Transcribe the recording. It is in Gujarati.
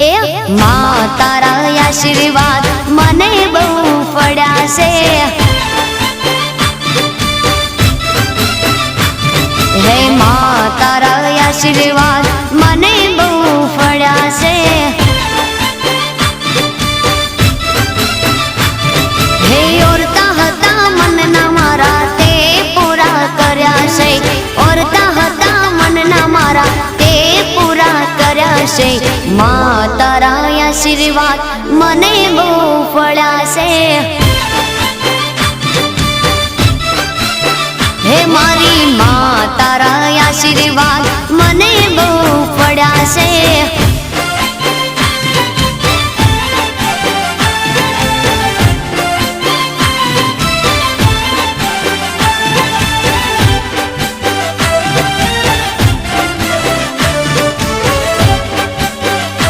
એ માં તારા આશીર્વાદ મને બહુ પડ્યા છે, હે માં તારા આશીર્વાદ મને બહુ પડ્યા છે, હે ઓરતા હતા મનના મારા તે પૂરા કર્યા છે, ઓરતા હતા મનના મારા તે પૂરા કર્યા છે, માં તારા આશીર્વાદ મને બહુ પડ્યા છે, હે મારી માં તારા આશીર્વાદ મને બહુ પડ્યા છે।